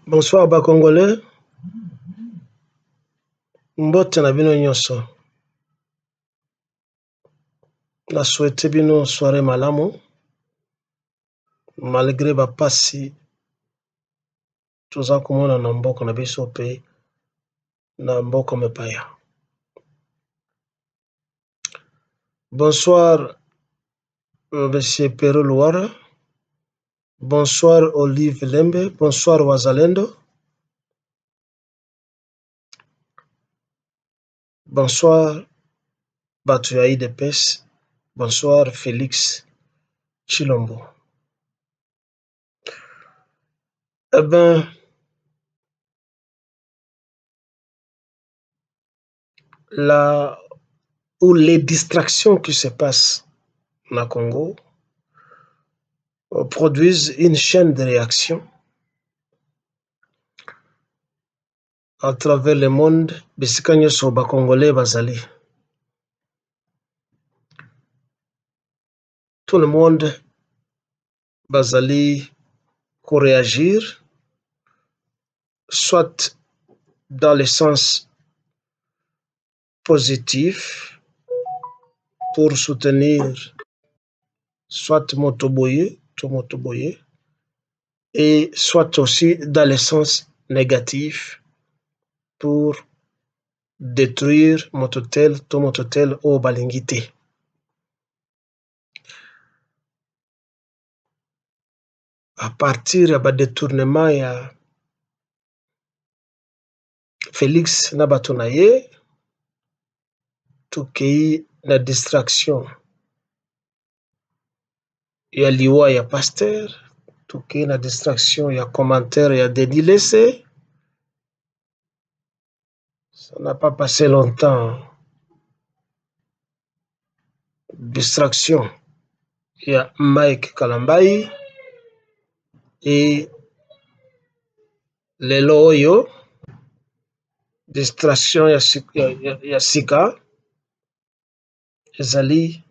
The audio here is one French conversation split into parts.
Bonsoir Congolais. Mbote na bino nyonso. Na souhaite bino soirée malamu. Malgré bapasi toza komona na mboka na biso pe na mboka mepaya. Bonsoir Monsieur Pero Luara. Bonsoir Olive Lembe. Bonsoir Wazalendo. Bonsoir Batuyaï de Pes. Bonsoir Félix Chilombo. Eh ben, où les distractions qui se passent au Congo produisent une chaîne de réaction à travers le monde. Bisikanya soba Congolais bazali. Tout le monde bazali pour réagir, soit dans le sens positif pour soutenir soit Motoboye, et soit aussi dans le sens négatif pour détruire Mototel au Balingité. À partir du détournement, il y a Félix Nabatonaye, tout qui la distraction. Il y a Liwa, il y a Pasteur, tout qui la distraction, il y a commentaire, il y a Denis Lessé. Ça n'a pas passé longtemps. Distraction. Il y a Mike Kalambai et Lelo Oyo. Distraction, il y a Sika. Ezali.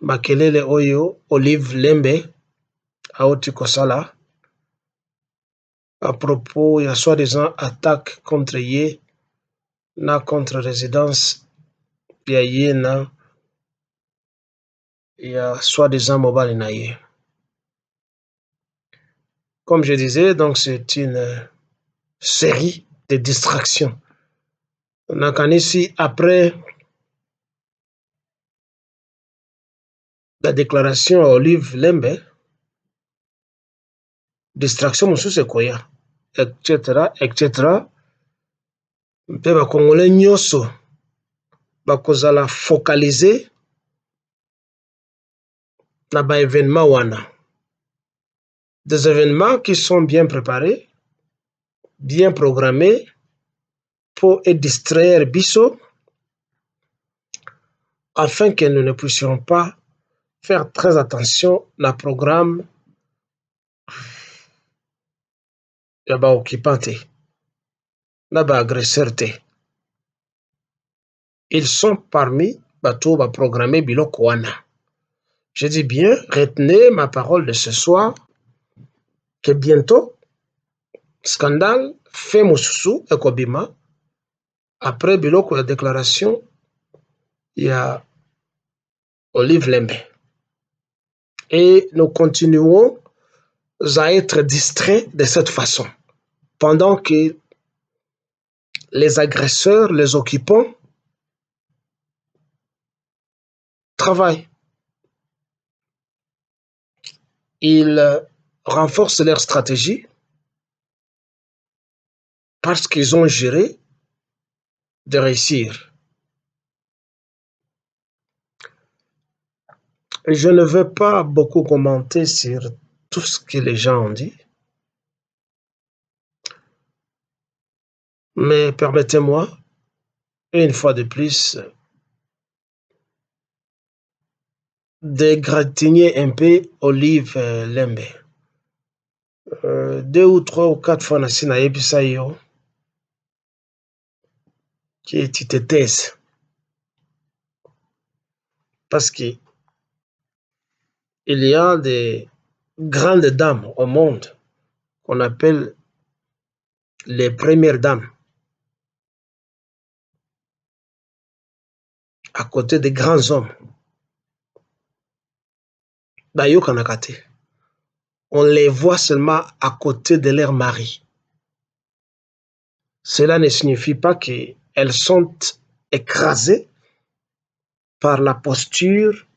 Makelele Oyo, Olive Lembe, Aoti Kosala. À propos, il y a soi-disant attaque contre Yé, na contre résidence, il y a Yé, na, il y a soi-disant mobile na Yé. Comme je disais, donc c'est une série de distractions. On a ici, après la déclaration à Olive Lembe, distraction mosusu sekoya, etc., etc. Mpe bakongolais nyonso bakozala focalisé na ba événement wana. Des événements qui sont bien préparés, bien programmés pour distraire biso afin que nous ne puissions pas faire très attention na programme ya ba occupant te, na ba agresseur te. Ils sont parmi bato ba programmer biloko wana. Je dis bien, retenez ma parole de ce soir, que bientôt, scandale, fait mosusu, ekobima, après biloko la déclaration, il y a Olive Lembe. Et nous continuons à être distraits de cette façon, pendant que les agresseurs, les occupants, travaillent. Ils renforcent leur stratégie parce qu'ils ont géré de réussir. Je ne veux pas beaucoup commenter sur tout ce que les gens ont dit, mais permettez-moi, une fois de plus, d'égratigner un peu Olive Lembe. 2 ou 3 ou 4 fois nasi nayebisa yo que tu te taises. Parce que il y a des grandes dames au monde qu'on appelle les premières dames, à côté des grands hommes. On les voit seulement à côté de leur mari. Cela ne signifie pas qu'elles sont écrasées par la posture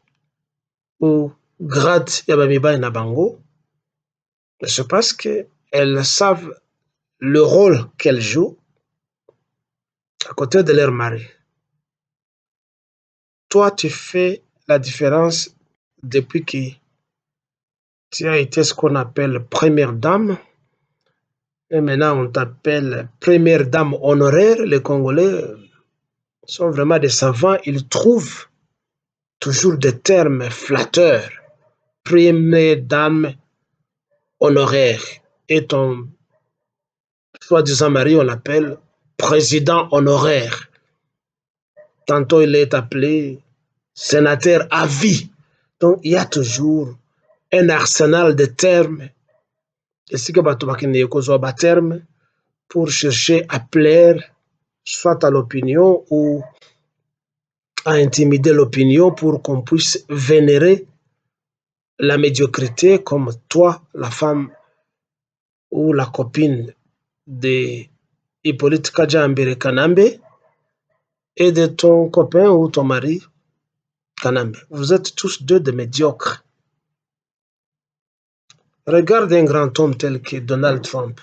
ou grade Yabamiba et Nabango. C'est parce qu'elles savent le rôle qu'elles jouent à côté de leur mari. Toi, tu fais la différence depuis que tu as été ce qu'on appelle première dame. Et maintenant, on t'appelle première dame honoraire. Les Congolais sont vraiment des savants. Ils trouvent toujours des termes flatteurs. Première dame honoraire. Et ton soi-disant mari, on l'appelle président honoraire. Tantôt, il est appelé sénateur à vie. Donc, il y a toujours un arsenal de termes. Et ce que tu terme pour chercher à plaire soit à l'opinion ou à intimider l'opinion pour qu'on puisse vénérer la médiocrité comme toi, la femme ou la copine de Hippolyte Kajambere Kanambe et de ton copain ou ton mari Kanambe. Vous êtes tous deux des médiocres. Regarde un grand homme tel que Donald Trump.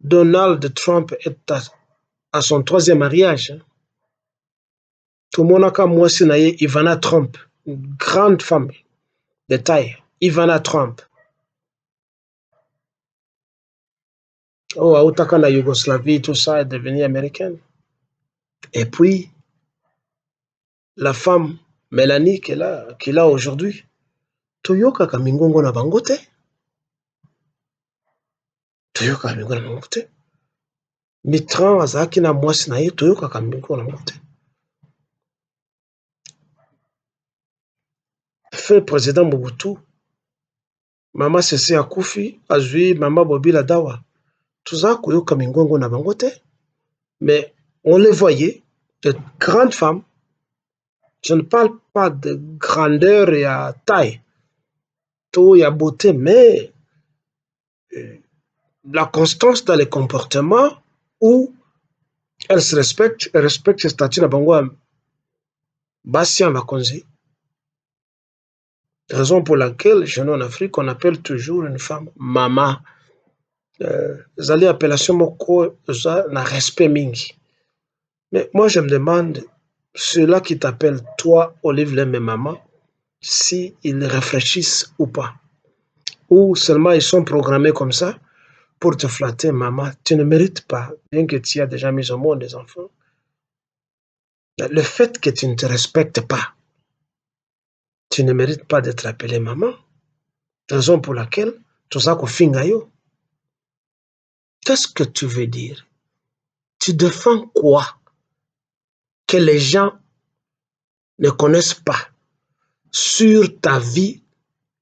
Donald Trump est à son 3e mariage. Tout le monde a moi Ivana Trump, une grande femme de taille. Ivana Trump. Oh, Aoutaka la Yougoslavie, tout ça est devenu américaine. Et puis, la femme Mélanie qu'il a aujourd'hui, Toyoka Kamingongo na Bangote. Toyoka Kamingongo na Bangote. Mitran Azaki na mwasi na ye, Toyoka Kamingongo na Bangote. Fait président Mobutu, Mama Sese Akufi, Azui, Mama Bobila Dawa. Tout ça, Koyoka Mingongo na Bangote. Mais on les voyait, de grandes femmes. Je ne parle pas de grandeur et à taille. Tout y a beauté, mais la constance dans les comportements où elles se respectent, elles respectent ce statut de Bango Bastien Makonzi. Raison pour laquelle, chez nous en Afrique, on appelle toujours une femme mama. Les appellations moko, na respect mingi. Mais moi, je me demande, ceux-là qui t'appellent toi, Olive Lem et maman, si ils réfléchissent ou pas. Ou seulement ils sont programmés comme ça pour te flatter, maman. Tu ne mérites pas, bien que tu aies déjà mis au monde des enfants. Le fait que tu ne te respectes pas, tu ne mérites pas d'être appelé maman. Raison pour laquelle, tout ça qu'on fingayo. Qu'est-ce que tu veux dire? Tu défends quoi que les gens ne connaissent pas sur ta vie,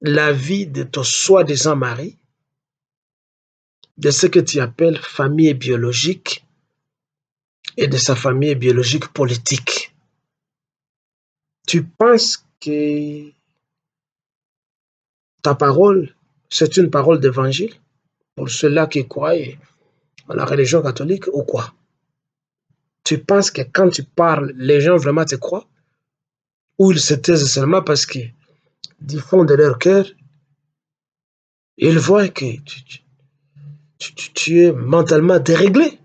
la vie de ton soi-disant mari, de ce que tu appelles famille biologique et de sa famille biologique politique. Tu penses que ta parole, c'est une parole d'évangile pour ceux-là qui croient à la religion catholique ou quoi? Tu penses que quand tu parles, les gens vraiment te croient? Ou ils se taisent seulement parce que du fond de leur cœur, ils voient que tu es mentalement déréglé.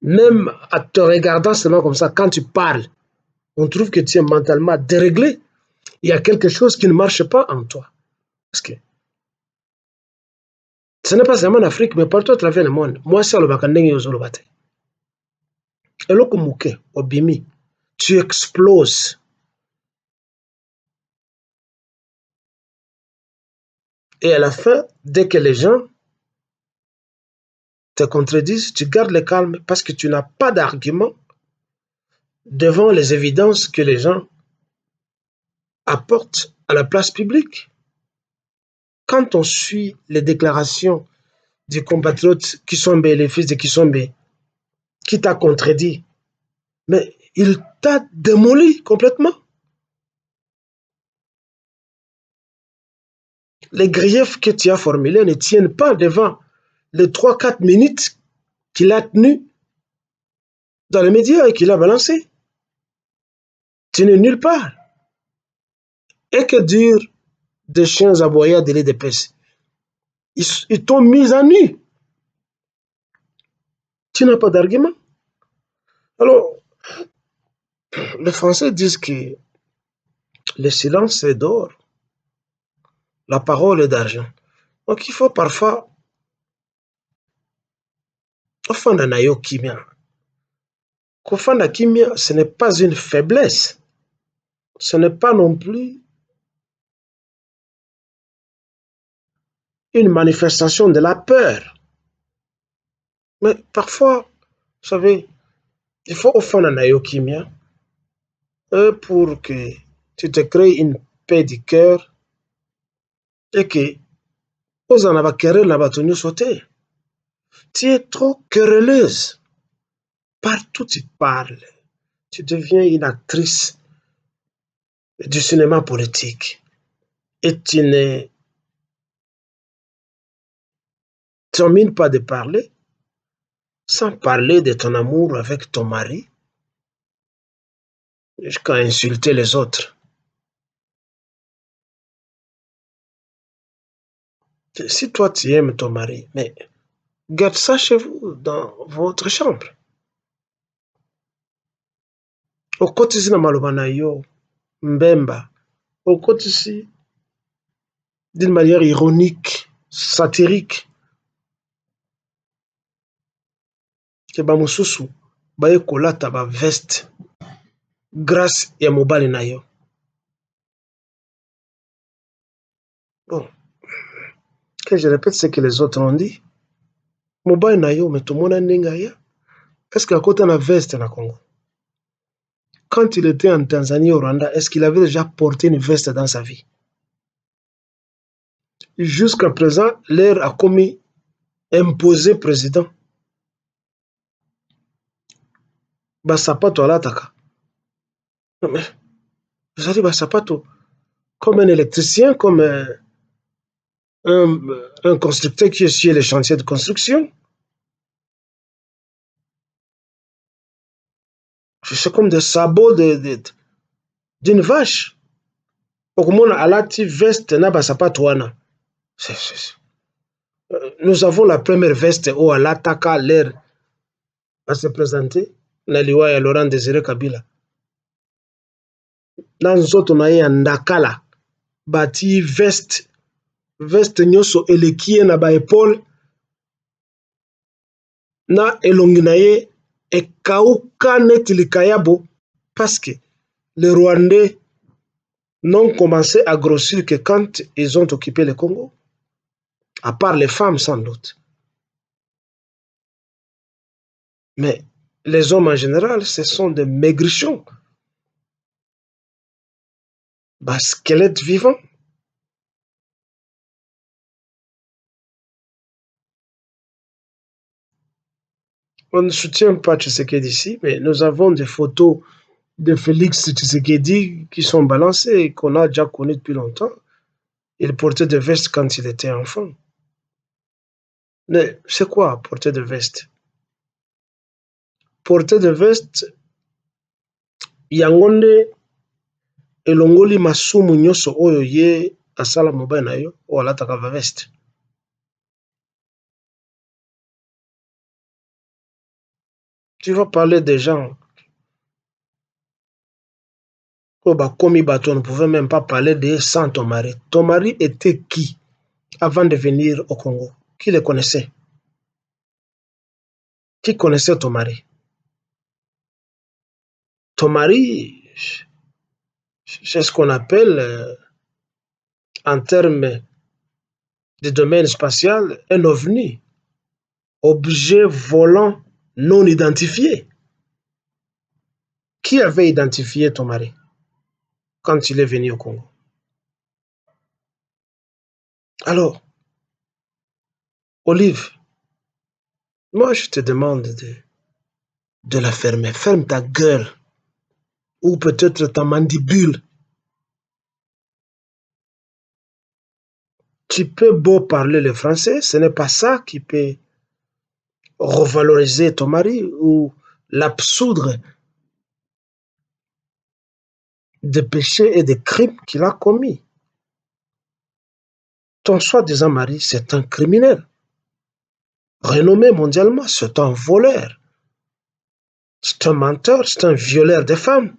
Même à te regardant seulement comme ça, quand tu parles, on trouve que tu es mentalement déréglé. Il y a quelque chose qui ne marche pas en toi. Parce que ce n'est pas seulement en Afrique, mais partout à travers le monde. Moi, c'est le bakandeng yozolobate. Et là, obimi, tu exploses. Et à la fin, dès que les gens te contredisent, tu gardes le calme parce que tu n'as pas d'argument devant les évidences que les gens apportent à la place publique. quand on suit les déclarations des compatriotes Kisombe, les fils de Kisombe, qui t'a contredit, mais il t'a démoli complètement. Les griefs que tu as formulés ne tiennent pas devant les 3-4 minutes qu'il a tenues dans les médias et qu'il a balancé. Tu n'es nulle part. Et que dire des chiens aboyés de l'EDPS? Ils t'ont mis à nu. Tu n'as pas d'argument. Alors, les Français disent que le silence est d'or, la parole est d'argent. Donc il faut parfois kofanda na yo kimia. Kofanda kimia, ce n'est pas une faiblesse. Ce n'est pas non plus une manifestation de la peur. Mais parfois, vous savez, il faut offendre na yo kimia pour que tu te crées une paix du cœur et que aux en querelle la batonu sauter. Tu es trop querelleuse. Partout tu parles. Tu deviens une actrice du cinéma politique. Et tu ne termines pas de parler sans parler de ton amour avec ton mari jusqu'à insulter les autres. Si toi tu aimes ton mari, mais garde ça chez vous, dans votre chambre. Okotisi na maloba na yo, mbemba. Okotisi d'une manière ironique, satirique. Ke bamosusu baye kolata ba veste grâce ya mobali na yo. Bon, que je répète ce que les autres ont dit. Mobali na yo, mais tout le monde a ndenge. Est-ce qu'il a côté na veste na Congo? Quand il était en Tanzanie au Rwanda, est-ce qu'il avait déjà porté une veste dans sa vie? Jusqu'à présent, l'air a commis imposé président. Basapato alataka. Mais, vous allez Basapato, comme un électricien, comme un constructeur qui est sur les chantiers de construction. C'est comme des sabots d'une vache. Okumona alati veste na basapato wana. Nous avons la première veste où alataka l'air à se présenter. Na liwa ya Laurent Désiré Kabila. Na nzoto na ye ya ndakala bati veste nyonso elekie na ba épaule na elongi na ye ekauka neti likayabo parce que les Rwandais n'ont commencé à grossir que quand ils ont occupé le Congo, à part les femmes sans doute. Mais les hommes en général, ce sont des maigrichons, squelettes vivants. On ne soutient pas Tshisekedi ici, mais nous avons des photos de Félix Tshisekedi qui sont balancées et qu'on a déjà connues depuis longtemps. Il portait des vestes quand il était enfant. Mais c'est quoi porter des vestes? Porter des vestes, yango nde elongoli masumu nyonso oyo ye asala mobali na yo oyo alataka ba veste. Tu vas parler des gens oyo bakomi bato, on ne pouvait même pas parler de sans ton mari. Ton mari était qui avant de venir au Congo? Qui le connaissait? Qui connaissait ton mari? Ton mari, c'est ce qu'on appelle en termes de domaine spatial un ovni, objet volant non identifié. Qui avait identifié ton mari quand il est venu au Congo? Alors, Olive, moi je te demande de la fermer. Ferme ta gueule. Ou peut-être ta mandibule. Tu peux beau parler le français, ce n'est pas ça qui peut revaloriser ton mari ou l'absoudre des péchés et des crimes qu'il a commis. Ton soi-disant mari, c'est un criminel, renommé mondialement, c'est un voleur, c'est un menteur, c'est un violeur de femmes,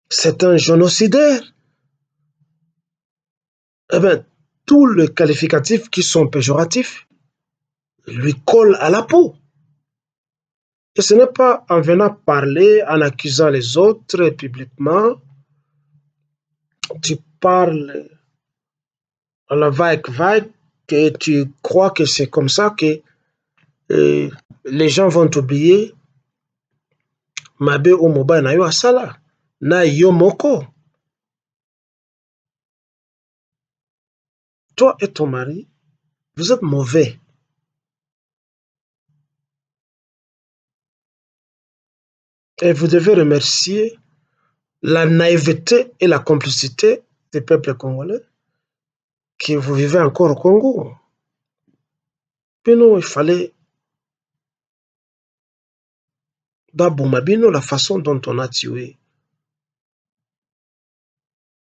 c'est un génocidaire. Eh bien, tous les qualificatifs qui sont péjoratifs lui collent à la peau. Et ce n'est pas en venant parler, en accusant les autres publiquement, tu parles à la vague que tu crois que c'est comme ça que les gens vont t'oublier. Mabe o mobile na yo asala na yo moko. Toi et ton mari, vous êtes mauvais. Et vous devez remercier la naïveté et la complicité des peuples congolais que vous vivez encore au Congo. Puis non, il fallait Mabino, la façon dont on a tué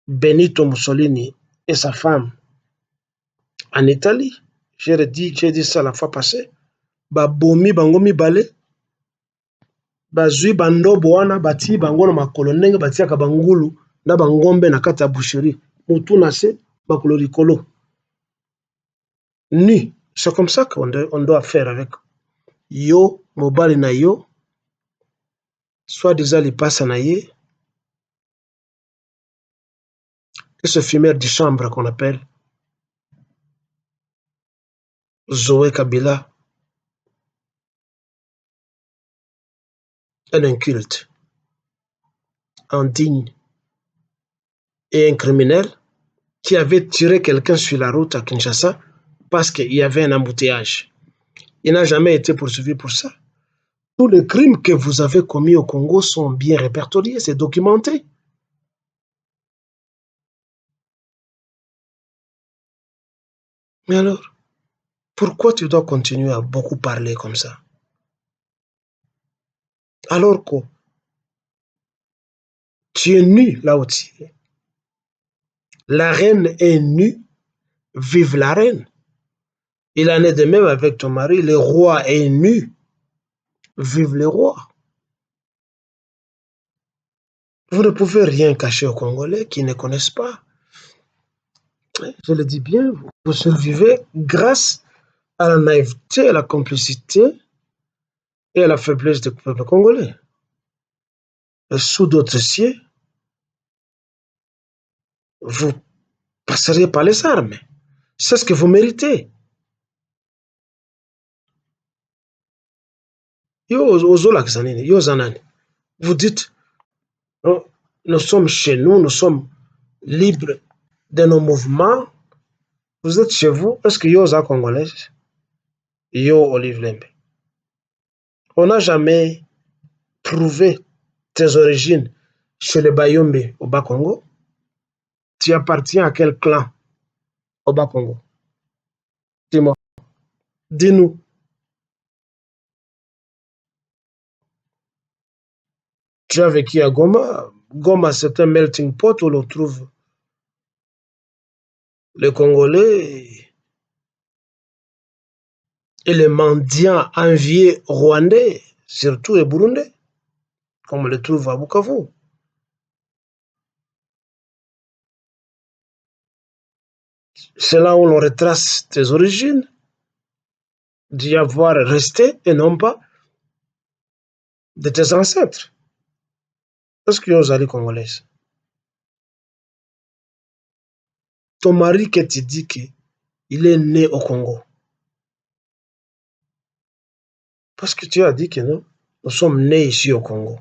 Benito Mussolini et sa femme en Italie. J'ai dit ça la fois passée. Bomi bango mibale, bazwi bandobo wana bati bango na makolo ndenge batiaka bangulu na bangombe na kati ya boucherie. Mutu na se, makolo likolo. Ni, c'est comme ça qu'on doit faire avec yo, mobali na yo, soit déjà les passe na ye, et ce fumeur de chambre qu'on appelle Zoé Kabila, un inculte, indigne et un criminel qui avait tiré quelqu'un sur la route à Kinshasa parce qu'il y avait un embouteillage. Il n'a jamais été poursuivi pour ça. Tous les crimes que vous avez commis au Congo sont bien répertoriés, c'est documenté. Mais alors, pourquoi tu dois continuer à beaucoup parler comme ça? Alors que tu es nu là où tu es. La reine est nue, vive la reine. Il en est de même avec ton mari, le roi est nu, vive le roi. Vous ne pouvez rien cacher aux Congolais qui ne connaissent pas. Je le dis bien, vous survivez grâce à la naïveté, à la complicité et à la faiblesse du peuple congolais. Et sous d'autres cieux, vous passeriez par les armes. C'est ce que vous méritez. Vous dites, oh, nous sommes chez nous, nous sommes libres de nos mouvements. Vous êtes chez vous. Est-ce que Yosa Congolais? Yo Olive Lembe. On n'a jamais prouvé tes origines chez les Bayombe au Bas-Congo. Tu appartiens à quel clan au Bas-Congo? Dis-moi. Dis-nous. Tu as vécu à Goma. Goma, c'est un melting pot où l'on trouve les Congolais et les mendiants enviés rwandais, surtout les burundais, comme on les trouve à Bukavu. C'est là où l'on retrace tes origines, d'y avoir resté et non pas de tes ancêtres. Est-ce que vous allez congolaise? Ton mari que tu dis qu'il est né au Congo. Parce que tu as dit que non, nous sommes nés ici au Congo.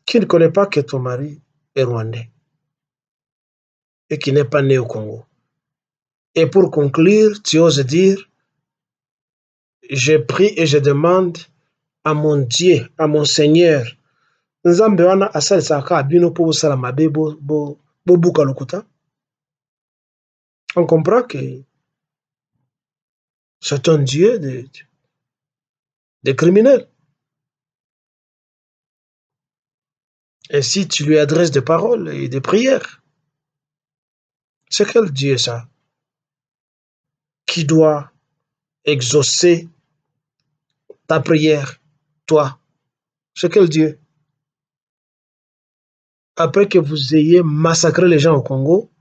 Qui ne connaît pas que ton mari est rwandais et qui n'est pas né au Congo. Et pour conclure, tu oses dire, je prie et je demande à mon Dieu, à mon Seigneur, Nzambe wana asalisaka bino po bosala mabe bobuka lokuta. On comprend que c'est un Dieu de criminels. Et si tu lui adresses des paroles et des prières, c'est quel Dieu ça qui doit exaucer ta prière, toi? C'est quel Dieu? Après que vous ayez massacré les gens au Congo,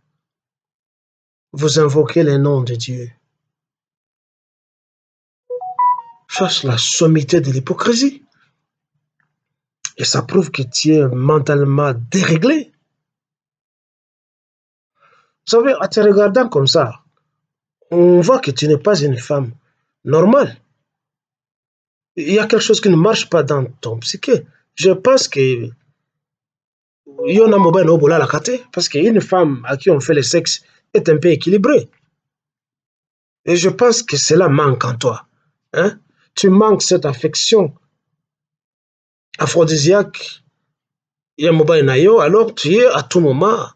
vous invoquez les noms de Dieu. Ça, c'est la sommité de l'hypocrisie. Et ça prouve que tu es mentalement déréglé. Vous savez, en te regardant comme ça, on voit que tu n'es pas une femme normale. Il y a quelque chose qui ne marche pas dans ton psyché. Je pense que il y en a mobile au bola la kate, parce qu'une femme à qui on fait le sexe est un peu équilibrée. Et je pense que cela manque en toi. Hein? Tu manques cette affection aphrodisiaque. Il y a mobile nayo, alors tu es à tout moment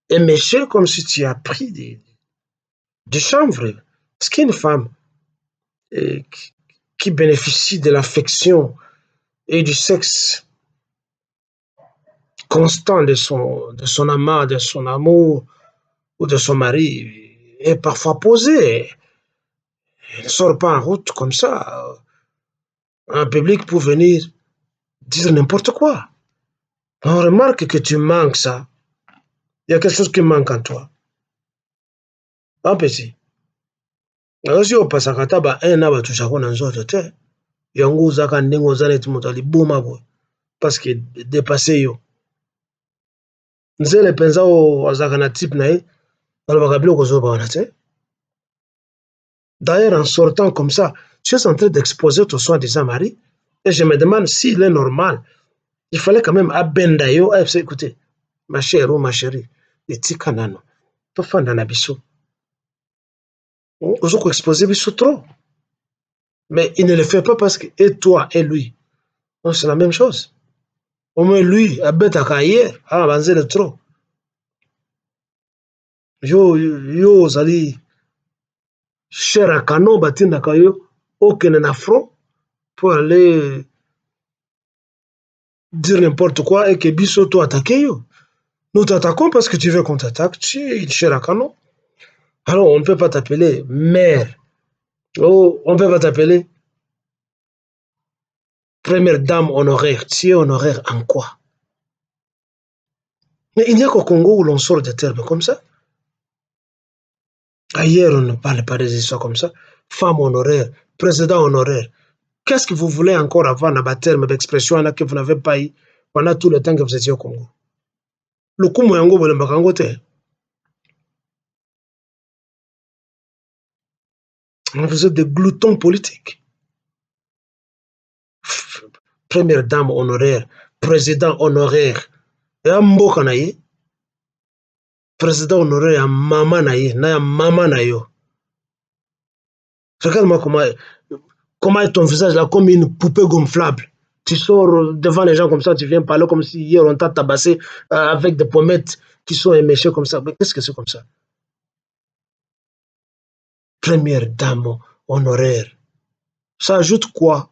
éméché comme si tu as pris du chanvre. Parce qu'une femme qui bénéficie de l'affection et du sexe constant de son amant, de son amour ou de son mari est parfois posée. Elle ne sort pas en route comme ça en public pour venir dire n'importe quoi. On remarque que tu manques ça. Il y a quelque chose qui manque en toi. Un petit. Si opasaka taba un na batushako na nzoto te. Yango ozaka ndenge oza neti moto aliboma boye. Parce que dépassé yo. Nzele penza o azaka na type na ye. Alobaka biloko ozoba wana te. D'ailleurs, en sortant comme ça, tu es en train d'exposer ton soi-disant mari. Et je me demande s'il est normal. Il fallait quand même abendayo. Écoutez, ma chère ou ma chérie, etika nano. Tofanda na biso. Ozoko exposer biso trop. Mais il ne le fait pas parce que et toi et lui, c'est la même chose. Au moins lui, abetaka hier, banzele trop. Yo ozali cher à canon batindaka yo okende na front pour aller dire n'importe quoi et que biso to attaquer yo. Nous t'attaquons parce que tu veux qu'on t'attaque, tu es cher à canon. Alors on ne peut pas t'appeler mère. Oh, on ne peut pas t'appeler première dame honoraire. Tu es honoraire en quoi? Mais il n'y a qu'au Congo où l'on sort des termes comme ça. Ailleurs, on ne parle pas des histoires comme ça. Femme honoraire, président honoraire. Qu'est-ce que vous voulez encore avoir dans le terme d'expression que vous n'avez pas eu pendant tout le temps que vous étiez au Congo? Le kumu yango bolembaka yango te. Vous êtes des gloutons politiques. Première dame honoraire, président honoraire. Ya mboka na ye. Président honoraire ya mama na ye, na ya mama na yo. Regarde-moi comment est ton visage là, comme une poupée gonflable. Tu sors devant les gens comme ça, tu viens parler comme si hier on t'a tabassé avec des pommettes qui sont éméchées comme ça. Mais qu'est-ce que c'est comme ça? Première dame honoraire. Ça ajoute quoi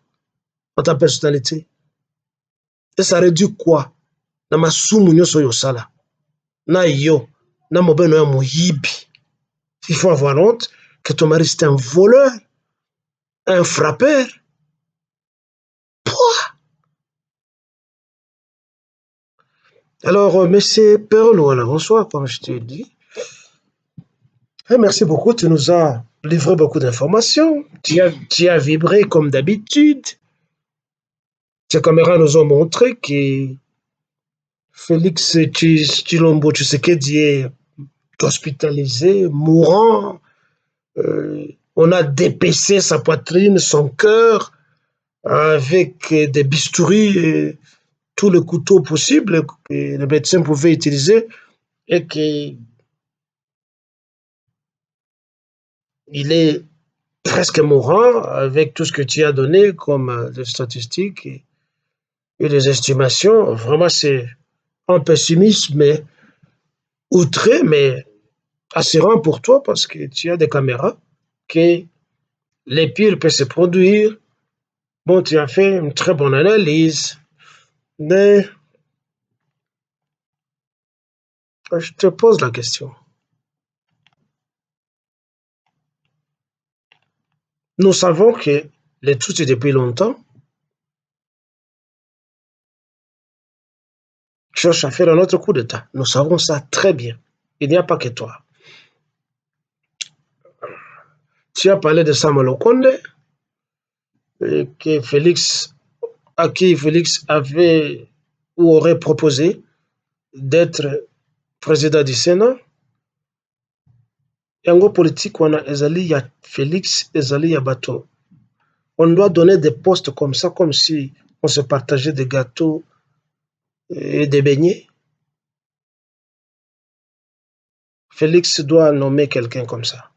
à ta personnalité? Et ça réduit quoi? Na masumu nyoso yosala. Na yo. Na mobeno ya moyibi. Il faut avoir honte que ton mari c'est un voleur, un frappeur. Pouah! Alors, monsieur Perlo, voilà, bonsoir, comme je t'ai dit. Et merci beaucoup, tu nous as livré beaucoup d'informations. Tu as vibré comme d'habitude. Tes caméras nous ont montré que Félix Tshilombo Tshisekedi est hospitalisé, mourant. On a dépecé sa poitrine, son cœur, avec des bistouris tous les couteaux possibles que le médecin pouvait utiliser et qu'il est presque mourant avec tout ce que tu as donné comme des statistiques et des estimations. Vraiment, c'est un pessimisme outré, mais assurant pour toi parce que tu as des caméras, que les pires peuvent se produire. Bon, tu as fait une très bonne analyse, mais je te pose la question. Nous savons que les Tutsis depuis longtemps cherchent à faire un autre coup d'État. Nous savons ça très bien. Il n'y a pas que toi. Tu as parlé de Samuel Okonde, que Félix, à qui Félix avait ou aurait proposé d'être président du Sénat. Yango politique wana ezali ya Félix, ezali ya bato. On doit donner des postes comme ça, comme si on se partageait des gâteaux et des beignets. Félix doit nommer quelqu'un comme ça.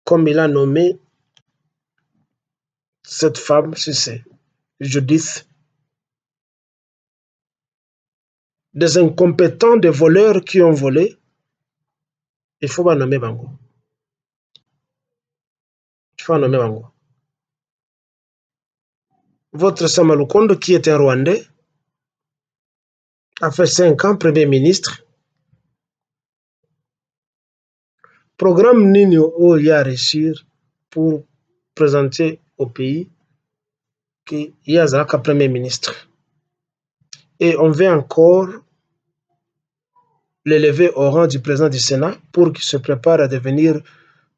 Comme il a nommé cette femme, si c'est Judith, des incompétents, des voleurs qui ont volé, il faut pas nommer Bango. Il faut nommer Bango. Votre Samuel Okonde, qui est un Rwandais, a fait 5 ans Premier ministre. Programme nini oyo a réussir pour présenter au pays qu'il y a un Premier ministre. Et on veut encore l'élever au rang du président du Sénat pour qu'il se prépare à devenir,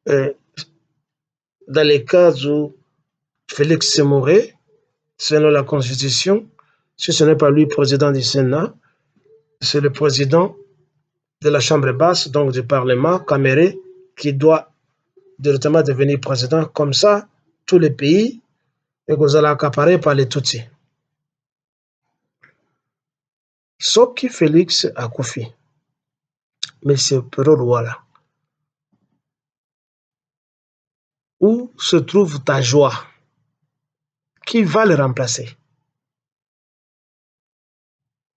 dans les cas où Félix se mourrait, selon la Constitution, si ce n'est pas lui président du Sénat, c'est le président de la Chambre basse, donc du Parlement, Caméré, qui doit directement devenir président. Comme ça, tous les pays, et vous allez accaparer par les Tutsis. Sauf que Félix a Koufi. Mais c'est Pero Douala. Où se trouve ta joie? Qui va le remplacer?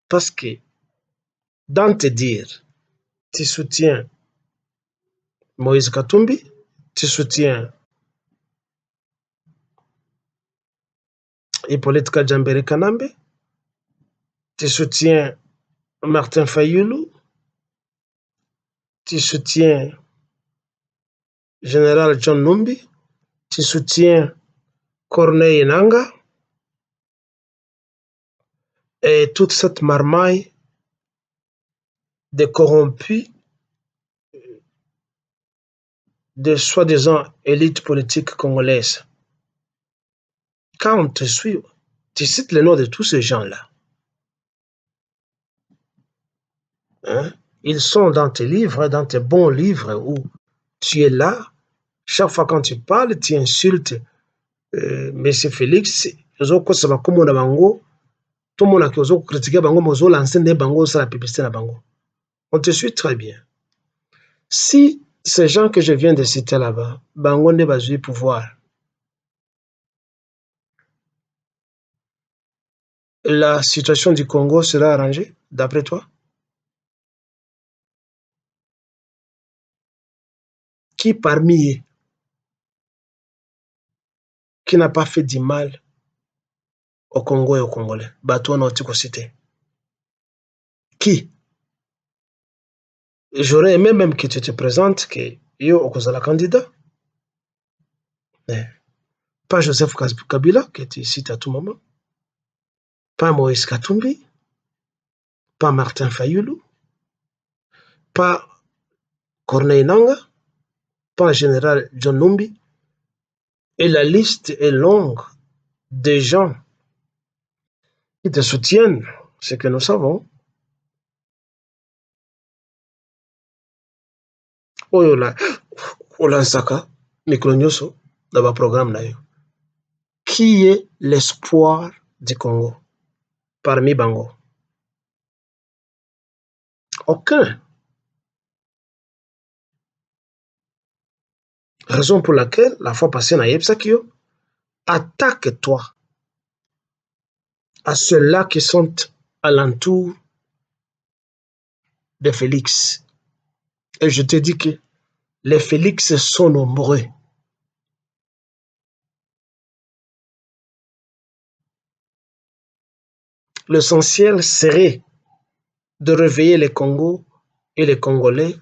Parce que dans te dire, tu soutiens Moïse Katumbi, tu soutiens Hippolyte Kajambere Kanambe, tu soutiens Martin Fayoulou, tu soutiens Général John Numbi, tu soutiens Corneille Nanga, et toute cette marmaille de corrompus, de soi-disant élite politique congolaise. Quand on te suit, tu cites le nom de tous ces gens-là. Hein? Ils sont dans tes livres, dans tes bons livres où tu es là. Chaque fois quand tu parles, tu insultes M. Félix. Tout le monde a critiqué Bango, Mozo, l'ancien de Bango, c'est la publicité de Bango. On te suit très bien. Si ces gens que je viens de citer là-bas, Bango n'est pas eu pouvoir, la situation du Congo sera arrangée, d'après toi? Qui parmi eux, qui n'a pas fait du mal au Congo et aux Congolais? Bateau nautique cité. Qui? J'aurais aimé même que tu te présentes que yo okozala candidat. Mais pas Joseph Kabila, que tu cites à tout moment. Pas Moïse Katumbi. Pas Martin Fayoulou. Pas Corneille Nanga. Pas Général John Numbi. Et la liste est longue des gens qui te soutiennent, ce que nous savons. Oyo la olansaka mikolo nyonso na programme na yo. Qui est l'espoir du Congo? parmi Bango. Aucun. Raison pour laquelle, la fois passée, Naïb Sakio, attaque-toi à ceux-là qui sont alentour de Félix. Et je te dis que les Félix sont nombreux. L'essentiel serait de réveiller les Congos et les Congolais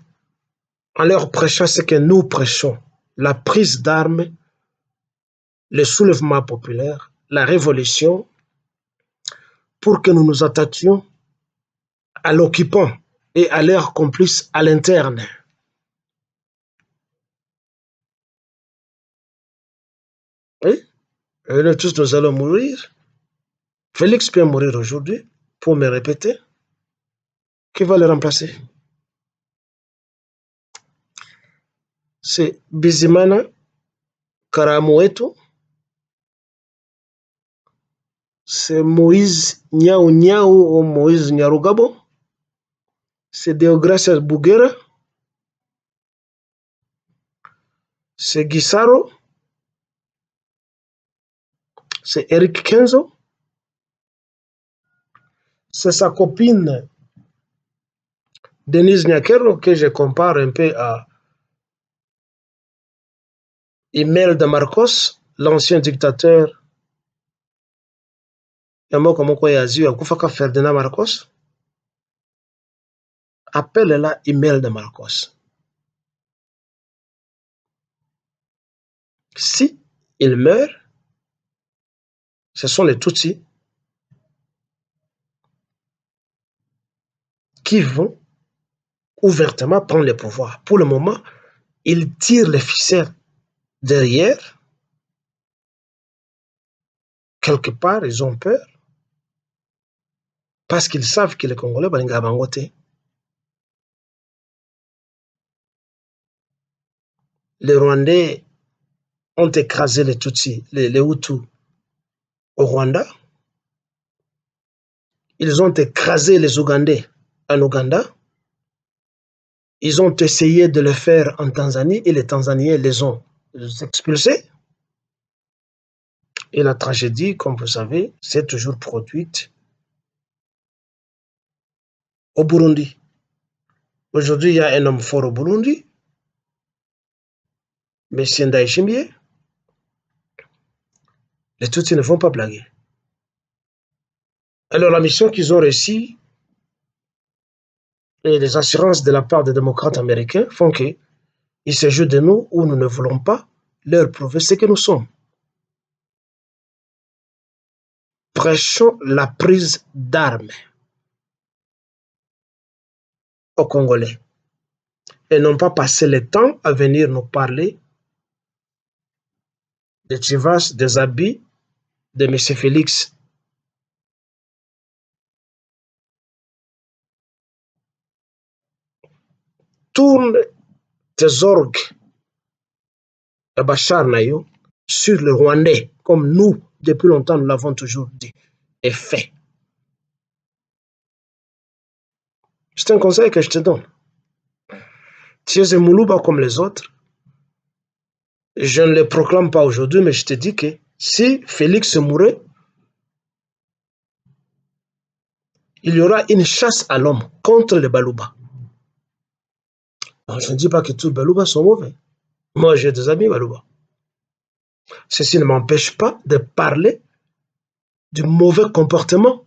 en leur prêchant ce que nous prêchons, la prise d'armes, le soulèvement populaire, la révolution, pour que nous nous attaquions à l'occupant et à leurs complices à l'interne. Oui, et nous tous nous allons mourir. Félix peut mourir aujourd'hui, pour me répéter. Qui va le remplacer? C'est Bizimana Karamoeto, c'est Moïse Niaou Niaou ou Moïse Nyarugabo, c'est Deogracias Bouguera, c'est Gisaro, c'est Eric Kenzo, c'est sa copine Denise Nyakero que je compare un peu à Imelda Marcos, l'ancien dictateur Yamoko Moko Yaziu Akufaka Ferdinand Marcos. Appelle-la Imelda Marcos. Si il meurt, ce sont les Tutsis qui vont ouvertement prendre le pouvoir. Pour le moment, ils tirent les ficelles derrière. Quelque part, ils ont peur parce qu'ils savent que les Congolais vont bangoter. Les Rwandais ont écrasé les Tutsis, les Hutus au Rwanda. Ils ont écrasé les Ougandais en Ouganda. Ils ont essayé de le faire en Tanzanie et les Tanzaniens les ont expulsés. Et la tragédie, comme vous savez, s'est toujours produite au Burundi. Aujourd'hui, il y a un homme fort au Burundi, M. Ndayishimiye. Les Tutsis ne vont pas blaguer. Alors la mission qu'ils ont reçue et les assurances de la part des démocrates américains font qu'ils se jouent de nous où nous ne voulons pas leur prouver ce que nous sommes. Prêchons la prise d'armes aux Congolais et non pas passer le temps à venir nous parler des Chivas, des habits de M. Félix. Tourne tes orgues et Bachar Nayo sur le Rwandais, comme nous, depuis longtemps, nous l'avons toujours dit et fait. C'est un conseil que je te donne. Tu es un Moulouba comme les autres. Je ne le proclame pas aujourd'hui, mais je te dis que si Félix mourait, il y aura une chasse à l'homme contre les Balouba. Alors, je ne dis pas que tous les Balouba sont mauvais. Moi, j'ai des amis Balouba. Ceci ne m'empêche pas de parler du mauvais comportement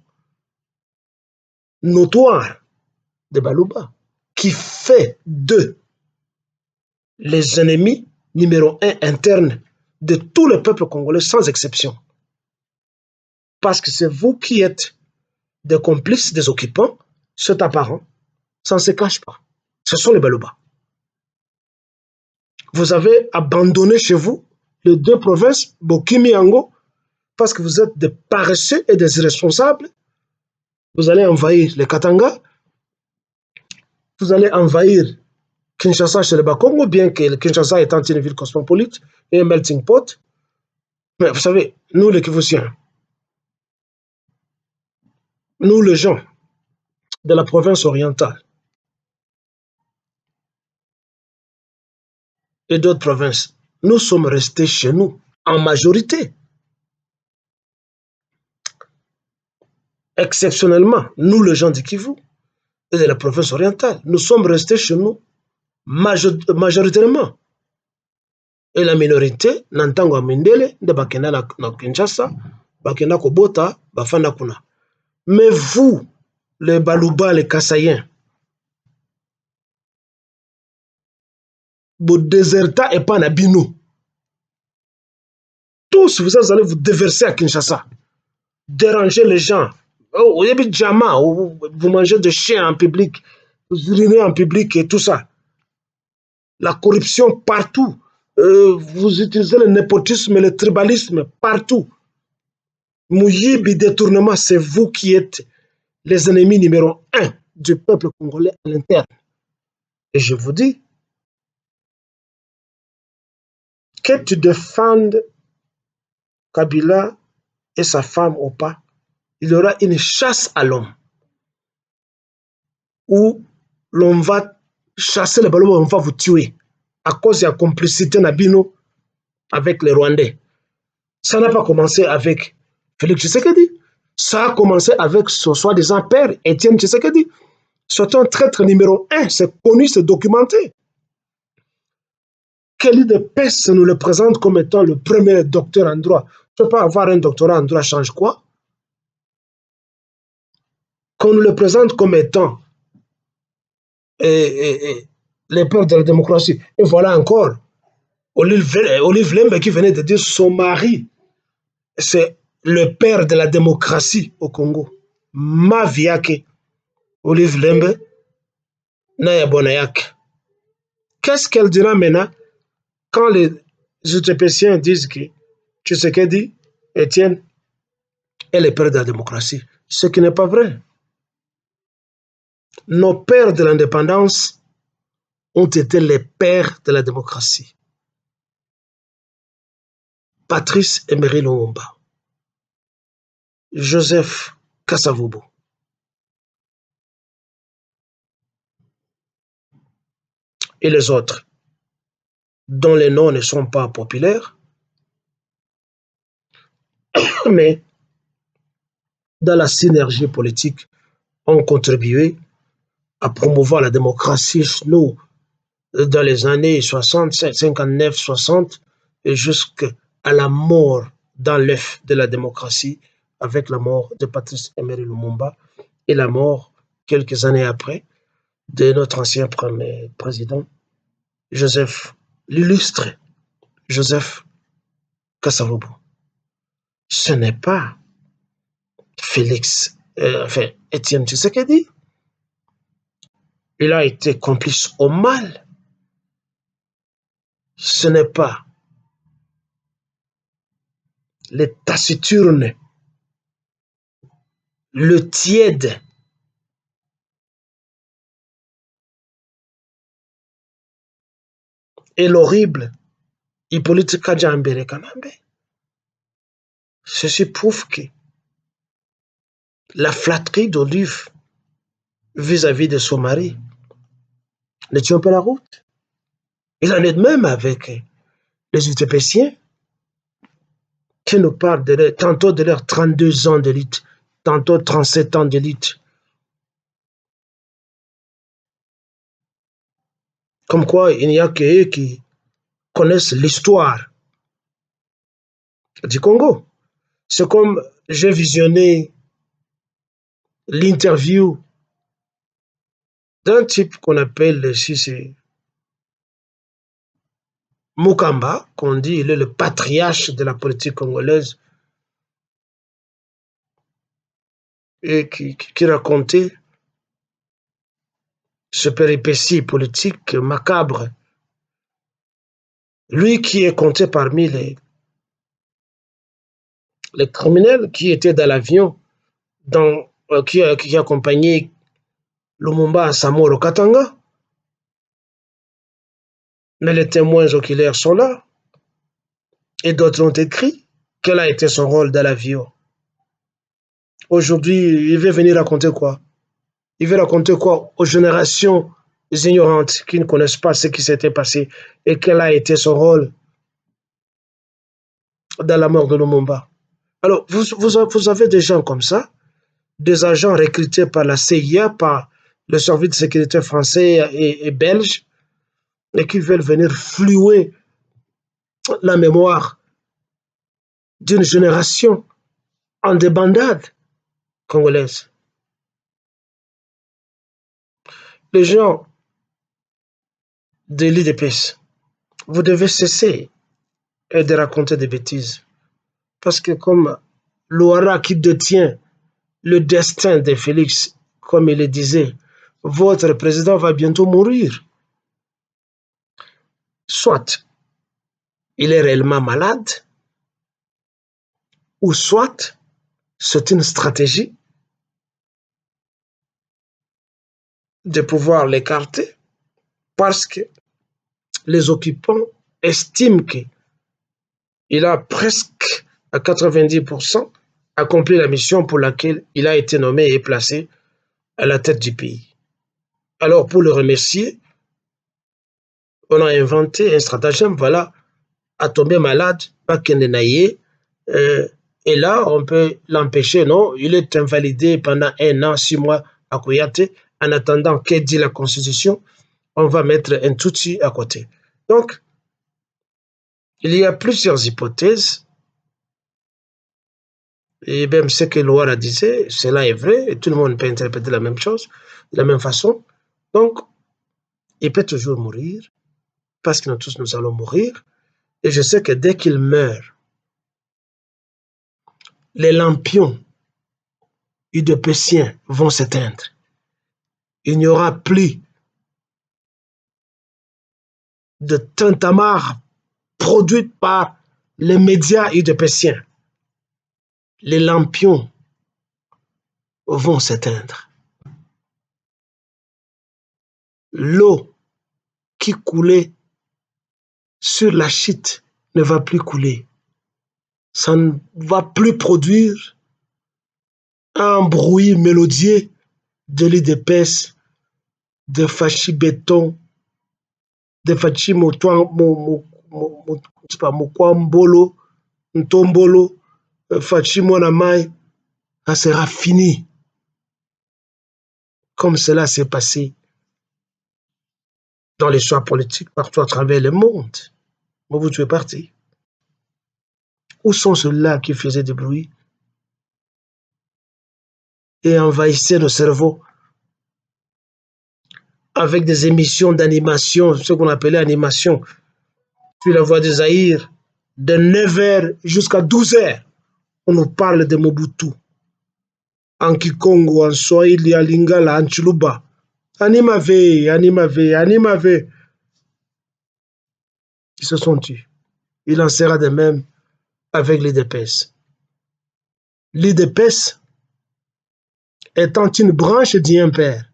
notoire des Balouba, qui fait d'eux les ennemis numéro un internes de tout le peuple congolais sans exception. Parce que c'est vous qui êtes des complices des occupants, c'est apparent, ça ne se cache pas. Ce sont les Balouba. Vous avez abandonné chez vous les deux provinces, Bokimi et Ango, parce que vous êtes des paresseux et des irresponsables. Vous allez envahir les Katanga, vous allez envahir Kinshasa chez les Bakongo, bien que Kinshasa étant une ville cosmopolite et un melting pot. Mais vous savez, nous les Kivusiens, nous les gens de la province orientale et d'autres provinces, nous sommes restés chez nous en majorité. Exceptionnellement, nous les gens du Kivu et de la province orientale, nous sommes restés chez nous majoritairement. Et la minorité, Nantango Mindele, de Bakena na Kinshasa, Bakena Kobota, Bafana Kuna. Mais vous, les Balouba, les Kassaïens, vous déserta et pas Nabino. Tous, vous allez vous déverser à Kinshasa, déranger les gens. Oh, vous mangez des chiens en public, vous urinez en public et tout ça. La corruption partout. Vous utilisez le népotisme et le tribalisme partout. Mouyibi détournement, c'est vous qui êtes les ennemis numéro 1 du peuple congolais à l'interne. Et je vous dis, que tu défendes Kabila et sa femme ou pas, il y aura une chasse à l'homme où l'on va chasser les ballons, on va vous tuer à cause de la complicité Nabino avec les Rwandais. Ça n'a pas commencé avec Félix Tshisekedi. Ça a commencé avec son soi-disant père, Étienne Tshisekedi. C'est un traître numéro 1, c'est connu, c'est documenté. Kelly de Pes nous le présente comme étant le premier docteur en droit. Tu ne peux pas avoir un doctorat en droit, change quoi? Qu'on nous le présente comme étant les pères de la démocratie. Et voilà encore, Olive Lembe qui venait de dire son mari, c'est le père de la démocratie au Congo. Maviake, Olive Lembe, Naya Bonayak. Qu'est-ce qu'elle dira maintenant quand les utopéciens disent que Tshisekedi, Étienne, est le père de la démocratie? Ce qui n'est pas vrai. Nos pères de l'indépendance ont été les pères de la démocratie. Patrice Emery Lumumba, Joseph Kasavubu, et les autres, dont les noms ne sont pas populaires, mais dans la synergie politique, ont contribué à promouvoir la démocratie chez nous dans les années 60, 59, 60, et jusqu'à la mort dans l'œuf de la démocratie, avec la mort de Patrice Emery Lumumba et la mort, quelques années après, de notre ancien premier président, l'illustre Joseph Kasavubu. Ce n'est pas Étienne Tshisekedi. Il a été complice au mal. Ce n'est pas les taciturnes, le tiède, et l'horrible Hippolyte Kajambere Kanambe. Ceci prouve que la flatterie d'Olive vis-à-vis de son mari ne tient pas la route. Il en est de même avec les Utopéciens qui nous parlent tantôt de leurs 32 ans d'élite, tantôt 37 ans d'élite. Comme quoi, il n'y a qu'eux qui connaissent l'histoire du Congo. C'est comme j'ai visionné l'interview d'un type qu'on appelle Sissi Mukamba, qu'on dit il est le patriarche de la politique congolaise, et qui racontait ce péripétie politique macabre. Lui qui est compté parmi les criminels qui étaient dans l'avion, qui accompagnait Lumumba à sa mort au Katanga. Mais les témoins oculaires sont là. Et d'autres ont écrit quel a été son rôle dans l'avion. Aujourd'hui, il veut venir raconter quoi? Il veut raconter quoi aux générations ignorantes qui ne connaissent pas ce qui s'était passé et quel a été son rôle dans la mort de Lumumba. Alors, vous avez des gens comme ça, des agents recrutés par la CIA, par le service de sécurité français et belge, et qui veulent venir flouer la mémoire d'une génération en débandade congolaise. Les gens de l'IDPS, vous devez cesser de raconter des bêtises. Parce que comme l'Ouara qui détient le destin de Félix, comme il le disait, votre président va bientôt mourir. Soit il est réellement malade, ou soit c'est une stratégie de pouvoir l'écarter parce que les occupants estiment qu'il a presque à 90% accompli la mission pour laquelle il a été nommé et placé à la tête du pays. Alors pour le remercier, on a inventé un stratagème, voilà, à tomber malade, pas qu'il n'aille. Et là, on peut l'empêcher, non? Il est invalidé pendant 1 an, 6 mois à Kouyaté. En attendant, qu'est dit la Constitution? On va mettre un Tutsi à côté. Donc, il y a plusieurs hypothèses. Et même ce que Loara disait, cela est vrai, et tout le monde peut interpréter la même chose, de la même façon. Donc, il peut toujours mourir, parce que nous tous, nous allons mourir. Et je sais que dès qu'il meurt, les lampions udépéciens vont s'éteindre. Il n'y aura plus de tintamarre produite par les médias udépéciens. Les lampions vont s'éteindre. L'eau qui coulait sur la chite ne va plus couler. Ça ne va plus produire un bruit mélodieux de lit d'épaisse, de fachi béton, de fachi mokwambolo, ntombolo, fachi monamai. Ça sera fini. Comme cela s'est passé dans les choix politiques partout à travers le monde. Mobutu est parti. Où sont ceux-là qui faisaient du bruit et envahissaient nos cerveaux avec des émissions d'animation, ce qu'on appelait animation, puis la voix de Zahir, de 9h jusqu'à 12h, on nous parle de Mobutu. En Kikongo, en Swahili, en Lingala, en Chiluba. Animave, animave, animave. Ils se sont tués. Il en sera de même avec l'IDPS. L'IDPS étant une branche du Impère,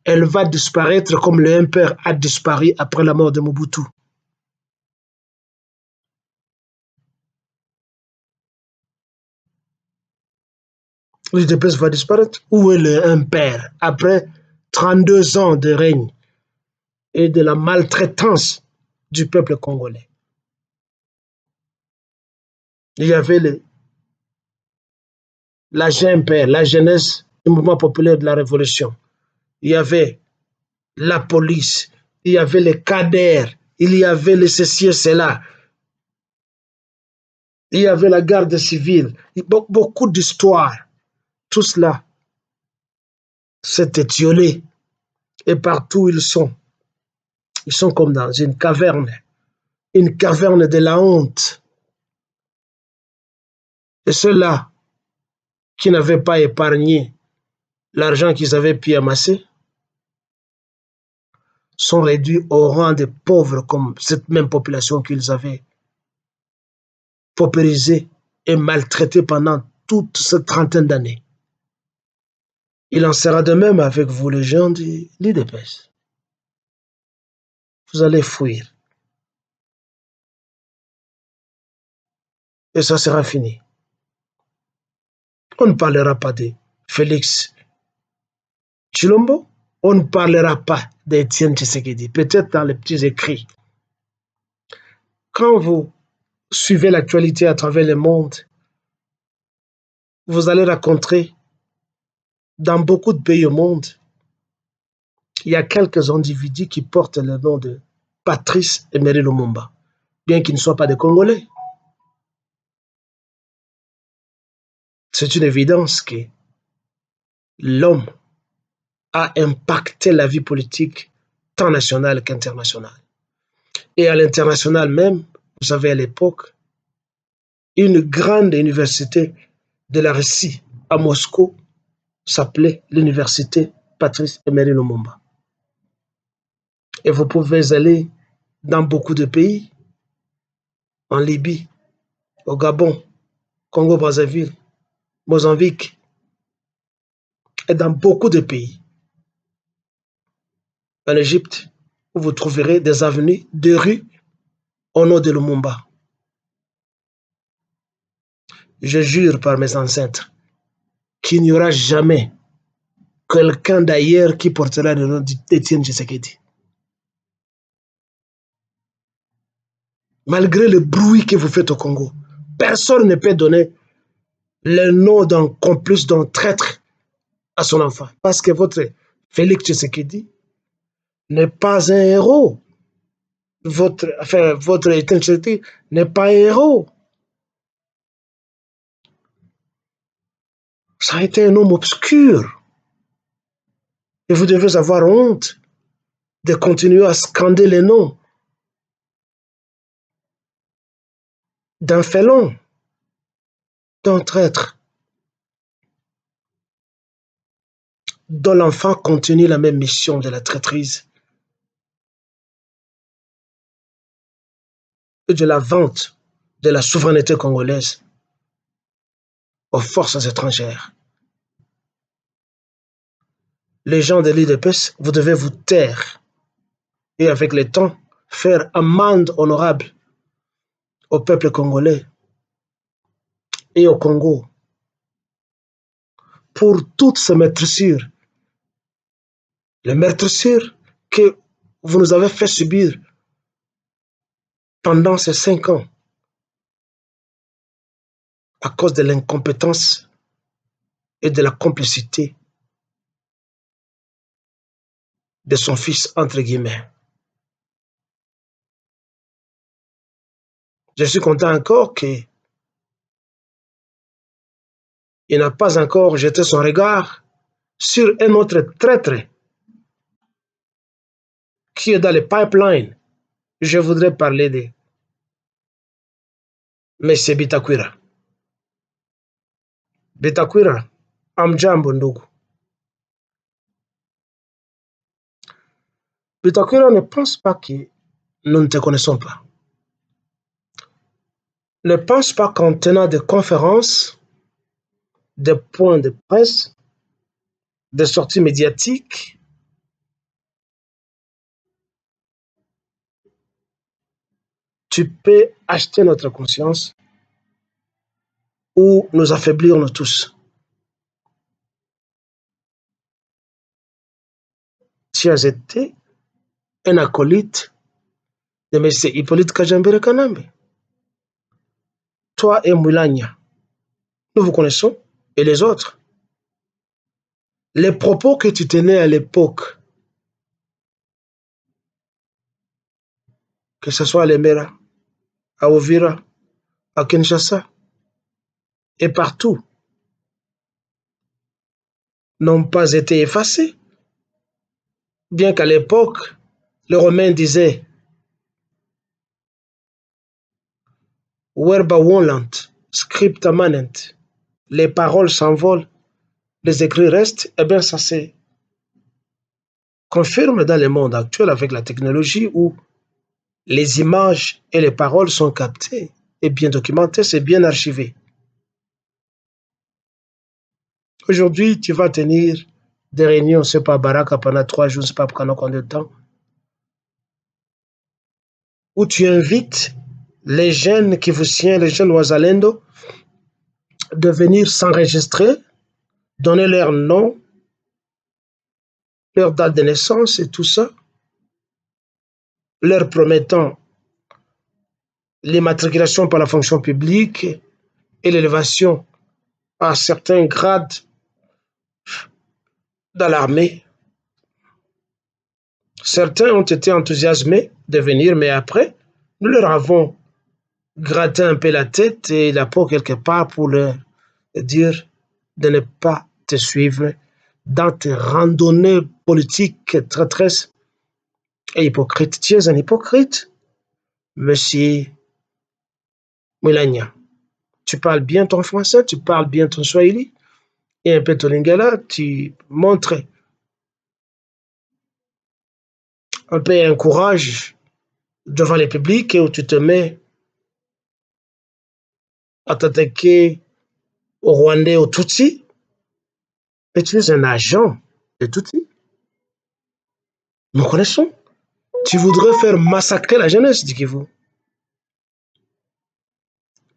elle va disparaître comme le Impère a disparu après la mort de Mobutu. L'UDPS va disparaître. Où est le Impère après 32 ans de règne et de la maltraitance du peuple congolais? Il y avait la GMPR, la jeunesse du mouvement populaire de la Révolution. Il y avait la police, il y avait les cadres, il y avait les ceci et cela. Il y avait la garde civile, beaucoup d'histoires. Tout cela s'est étiolé. Et partout ils sont comme dans une caverne de la honte. Et ceux-là qui n'avaient pas épargné l'argent qu'ils avaient pu amasser sont réduits au rang de pauvres comme cette même population qu'ils avaient paupérisée et maltraitée pendant toute cette trentaine d'années. Il en sera de même avec vous, les gens de l'IDPS. Vous allez fuir. Et ça sera fini. On ne parlera pas de Félix Chilombo, on ne parlera pas d'Étienne Tshisekedi, peut-être dans les petits écrits. Quand vous suivez l'actualité à travers le monde, vous allez rencontrer dans beaucoup de pays au monde, il y a quelques individus qui portent le nom de Patrice Emery Lumumba, bien qu'ils ne soient pas des Congolais. C'est une évidence que l'homme a impacté la vie politique tant nationale qu'internationale. Et à l'international même, vous savez, à l'époque, une grande université de la Russie à Moscou s'appelait l'université Patrice Emery Lumumba. Et vous pouvez aller dans beaucoup de pays, en Libye, au Gabon, Congo-Brazzaville, Mozambique, et dans beaucoup de pays. En Égypte, où vous trouverez des avenues, des rues au nom de Lumumba. Je jure par mes ancêtres qu'il n'y aura jamais quelqu'un d'ailleurs qui portera le nom d'Étienne Tshisekedi. Malgré le bruit que vous faites au Congo, personne ne peut donner le nom d'un complice, d'un traître à son enfant. Parce que votre Félix Tshisekedi n'est pas un héros. Votre Étienne Tshisekedi n'est pas un héros. Ça a été un homme obscur. Et vous devez avoir honte de continuer à scander les noms d'un félon, d'un traître, dont l'enfant continue la même mission de la traîtrise et de la vente de la souveraineté congolaise aux forces étrangères. Les gens de l'UDPS, vous devez vous taire et avec le temps, faire amende honorable au peuple congolais et au Congo pour toutes ces meurtrissures, les meurtrissures que vous nous avez fait subir pendant ces 5 ans à cause de l'incompétence et de la complicité de son fils, entre guillemets. Je suis content encore qu'il n'a pas encore jeté son regard sur un autre traître qui est dans les pipelines. Je voudrais parler de M. Bitakwira. Bitakwira, amjambo ndugu. Bitakwira ne pense pas que nous ne te connaissons pas. Ne pense pas qu'en tenant des conférences, des points de presse, des sorties médiatiques, tu peux acheter notre conscience ou nous affaiblir nous tous. Tu as été un acolyte de M. Hippolyte Kajambere Kanambe. Toi et Moulania, nous vous connaissons, et les autres. Les propos que tu tenais à l'époque, que ce soit à Lemera, à Ovira, à Kinshasa, et partout, n'ont pas été effacés. Bien qu'à l'époque, les Romains disaient Verba volant, scripta manent. Les paroles s'envolent, les écrits restent. Eh bien, ça se confirme dans le monde actuel avec la technologie où les images et les paroles sont captées et bien documentées, c'est bien archivé. Aujourd'hui, tu vas tenir des réunions, c'est pas Baraka pendant 3 jours, c'est pas pendant combien de temps, où tu invites les jeunes Kivusiens, les jeunes Wazalendo de venir s'enregistrer, donner leur nom, leur date de naissance et tout ça, leur promettant l'immatriculation par la fonction publique et l'élévation à certains grades dans l'armée. Certains ont été enthousiasmés de venir, mais après, nous leur avons gratté un peu la tête et la peau quelque part pour leur dire de ne pas te suivre dans tes randonnées politiques traîtresses et hypocrites. Tu es un hypocrite, monsieur Milania. Tu parles bien ton français, tu parles bien ton swahili et un peu ton lingala, tu montres un peu un courage devant le public et où tu te mets à t'attaquer aux Rwandais, aux Tutsis, mais tu es un agent des Tutsis. Nous connaissons. Tu voudrais faire massacrer la jeunesse du Kivu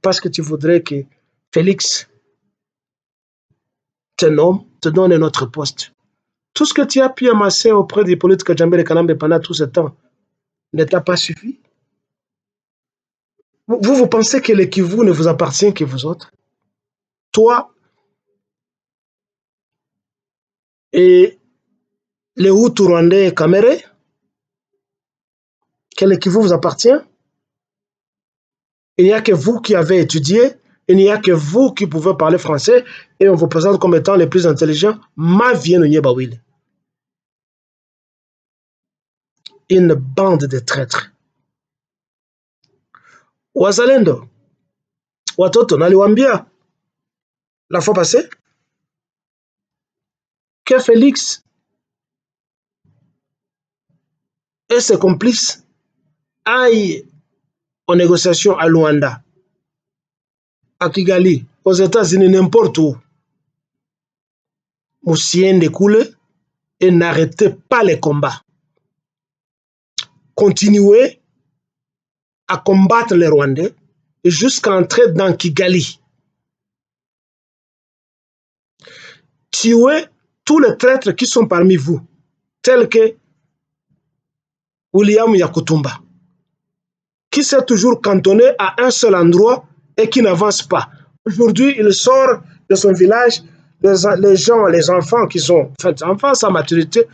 parce que tu voudrais que Félix te nomme, te donne un autre poste. Tout ce que tu as pu amasser auprès des politiques de Djambé Kanambe pendant tout ce temps ne t'a pas suffi. Vous pensez que le Kivu ne vous appartient que vous autres? Toi et les Hutus rwandais et Caméré, que le Kivu vous appartient? Il n'y a que vous qui avez étudié, il n'y a que vous qui pouvez parler français et on vous présente comme étant les plus intelligents. Ma vie n'est pas Bawil. Une bande de traîtres. Wazalendo, watoto, naliwambia la fois passée que Félix et ses complices aillent aux négociations à Luanda, à Kigali, aux États-Unis, n'importe où. Moussiende coule et n'arrêtez pas les combats. Continuez à combattre les Rwandais jusqu'à entrer dans Kigali. Tuez tous les traîtres qui sont parmi vous, tels que William Yakutumba, qui s'est toujours cantonné à un seul endroit et qui n'avance pas. Aujourd'hui, il sort de son village, les gens, les enfants qui sont enfants à sa maturité,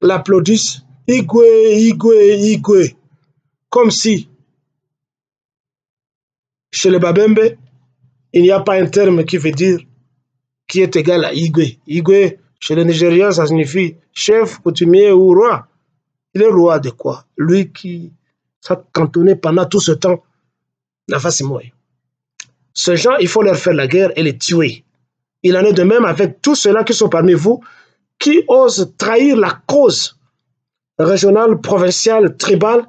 l'applaudissent. Igwe, Igwe, Igwe. Comme si, chez les Babembe, il n'y a pas un terme qui veut dire qui est égal à Igwe. Igwe, chez les Nigériens, ça signifie chef, coutumier ou roi. Il est roi de quoi? Lui qui s'est cantonné pendant tout ce temps. Ces gens, il faut leur faire la guerre et les tuer. Il en est de même avec tous ceux-là qui sont parmi vous, qui osent trahir la cause régionale, provinciale, tribale,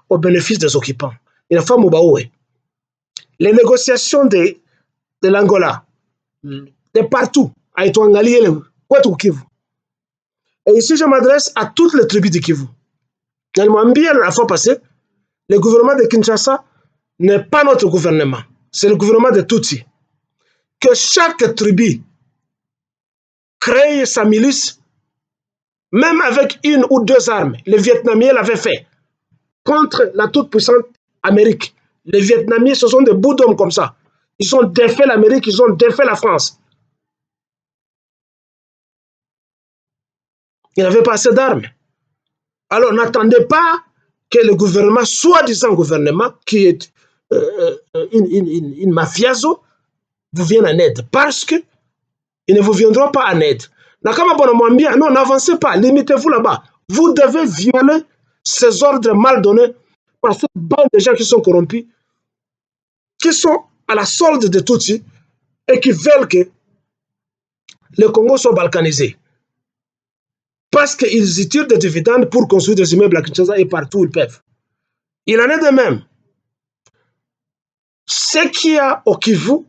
au bénéfice des occupants. Il faut Moubaoué. Les négociations de l'Angola, de partout, à Etouangali et le Kivu. Et ici, je m'adresse à toutes les tribus du Kivu. La fois passée, le gouvernement de Kinshasa n'est pas notre gouvernement. C'est le gouvernement de Tutsi. Que chaque tribu crée sa milice, même avec une ou deux armes. Les Vietnamiens l'avaient fait contre la toute-puissante Amérique. Les Vietnamiens, ce sont des bouts d'hommes comme ça. Ils ont défait l'Amérique, ils ont défait la France. Il n'avait pas assez d'armes. Alors n'attendez pas que le gouvernement, soi-disant gouvernement, qui est une mafiazo, vous vienne en aide. Parce qu'ils ne vous viendront pas en aide. Non, n'avancez pas, limitez-vous là-bas. Vous devez violer ces ordres mal donnés par cette bande de gens qui sont corrompus, qui sont à la solde de Tutsi et qui veulent que le Congo soit balkanisé. Parce qu'ils y tirent des dividendes pour construire des immeubles à Kinshasa et partout où ils peuvent. Il en est de même. Ce qu'il y a au Kivu,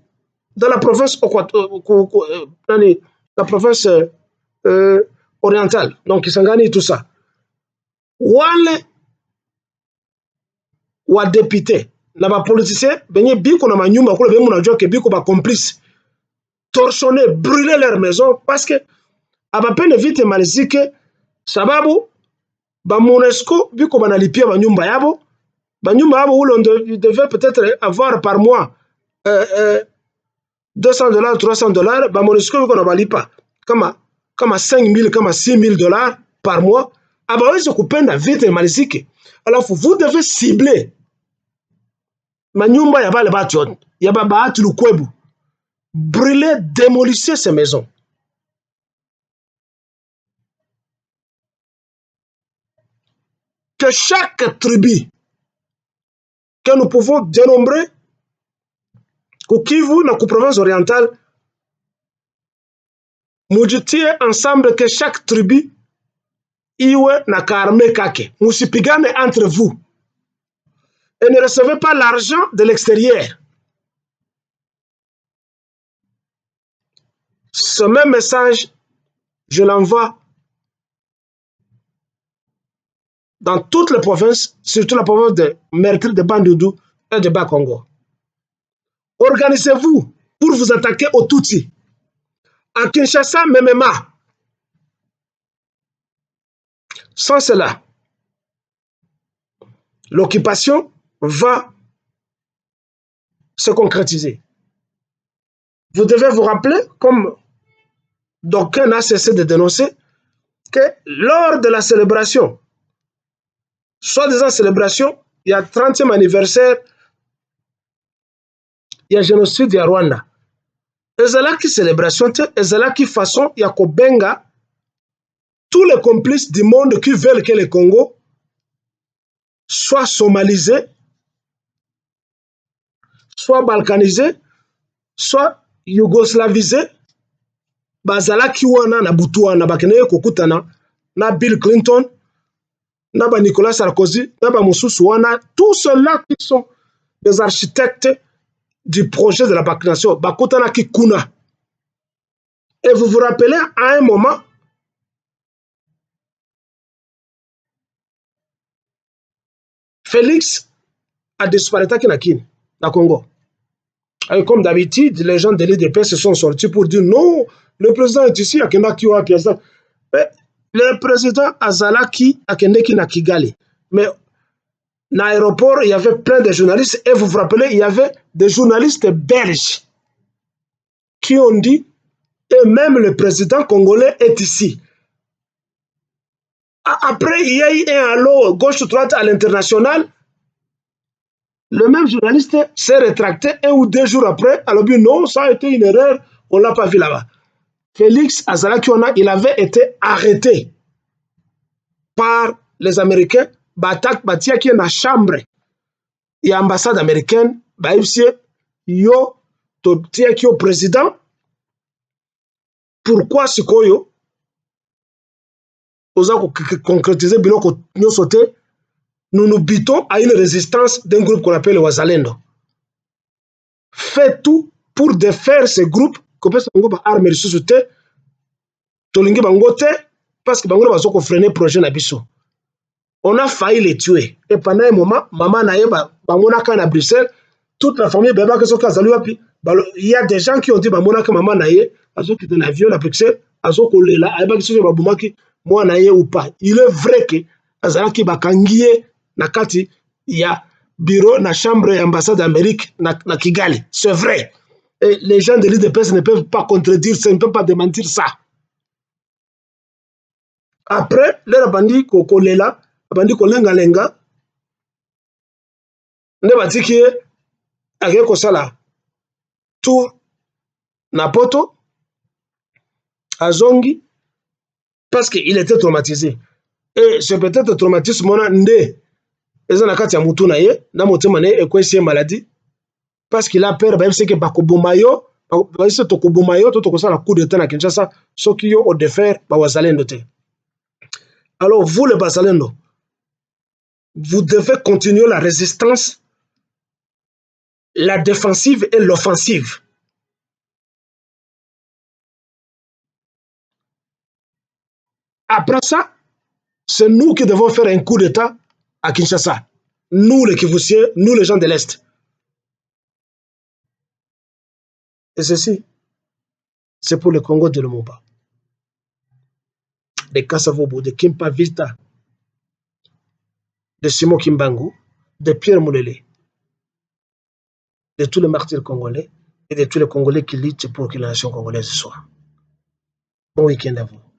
dans la province, la province orientale, donc Kisangani et tout ça, wale wa député na ba politiciens benye biko na manyumba kule bemu najua ke biko ba complice torchonner brûler leur maison parce que abapende vite malizike sababu ba MONUSCO biko banalipia banyumba yabo où on devait peut-être avoir par mois $200 $300 ba MONUSCO biko na balipa kama 5 000 kama 6 000 dollars par mois abawezi kupenda vite malizike. Alors vous devez cibler manyumba ya bale batu yote ya babaati lukwebu, brûler, démolissez ces maisons. Que chaque tribu que nous pouvons dénombrer ku Kivu na ku province orientale mujitie ensemble, que chaque tribu iwe na karme kake, musipigane entre vous et ne recevez pas l'argent de l'extérieur. Ce même message, je l'envoie dans toutes les provinces, surtout la province de Mertri, de Bandundu et de Bas-Congo. Organisez-vous pour vous attaquer aux Tutsis. À Kinshasa, MMA. Sans cela, l'occupation va se concrétiser. Vous devez vous rappeler, comme d'aucuns n'a cessé de dénoncer, que lors de la célébration, soi-disant célébration, il y a 30e anniversaire, il y a génocide, il y a Rwanda. Ezalaki célébration, ezalaki façon, il y a Kobenga, tous les complices du monde qui veulent que le Congo soit somalisé, soit balkanisé, soit yougoslavisé, bazalaki wana na butu wana bakene kokutana na Bill Clinton, na ba Nicolas Sarkozy, na ba mususu wana, tous ceux-là qui sont des architectes du projet de la vaccination, bakutana ki kuna. Et vous vous rappelez, à un moment, Félix a disparu na Congo. Et comme d'habitude, les gens de l'IDP se sont sortis pour dire non, le président est ici, le président Azalaki Akendeki na Kigali. Mais dans l'aéroport, il y avait plein de journalistes. Et vous vous rappelez, il y avait des journalistes belges qui ont dit, et même le président congolais est ici. Après, il y a eu un halo gauche-droite à l'international. Le même journaliste s'est rétracté 1 ou 2 jours après. Alors, non, ça a été une erreur, on ne l'a pas vu là-bas. Félix Azalaki, il avait été arrêté par les Américains. Batak Batia qui est dans la chambre et l'ambassade américaine, yo tia qui au président. Pourquoi ce koyo osa concrétiser biloko nyosote? Nous nous butons à une résistance d'un groupe qu'on appelle les Wazalendo. Faites tout pour défaire ce groupe que peut ba arme ressuscité tolingi bangote parce que bango bazoko freiner projet na biso. On a failli les tuer. Et pendant un moment, maman naye bamonaka na Bruxelles, toute la famille beba que soka zalu wapi, il y a des gens qui ont dit bamonaka maman naye azo quitter l'avion na Bruxelles, azo kolela ayeba ki soka babumaki moi naye ou pas. Il est vrai que azalaki bakangiye na kati ya bureau na chambre et ambassade d'Amérique na Kigali. C'est vrai. Et les gens de l'IDPS ne peuvent pas contredire ça, ne peuvent pas démentir ça. Après, les bandits kokolela, bandi kolenga-lenga, ne batiki ake kosala tout na poto, azongi, parce qu'il était traumatisé. Et c'est peut-être traumatisme mona nde eza na kati ya mutu na ye na motema na ye ekwesi ye maladie parce qu'il a peur bayebisi ke bakoboma yo bayebisi tokoboma yo to tokosala coup d'état na Kinshasa soki yo odefaire bawazalendo te. Alors vous les bazalendo, vous devez continuer la résistance, la défensive et l'offensive. Après ça, c'est nous qui devons faire un coup d'état à Kinshasa. nous les Kivussiens, nous les gens de l'Est. Et ceci, c'est pour le Congo de Lumumba, de Kassavobo, de Kimpa Vista, de Simon Kimbangu, de Pierre Moulele, de tous les martyrs congolais et de tous les Congolais qui luttent pour que la nation congolaise soit. Bon week-end à vous.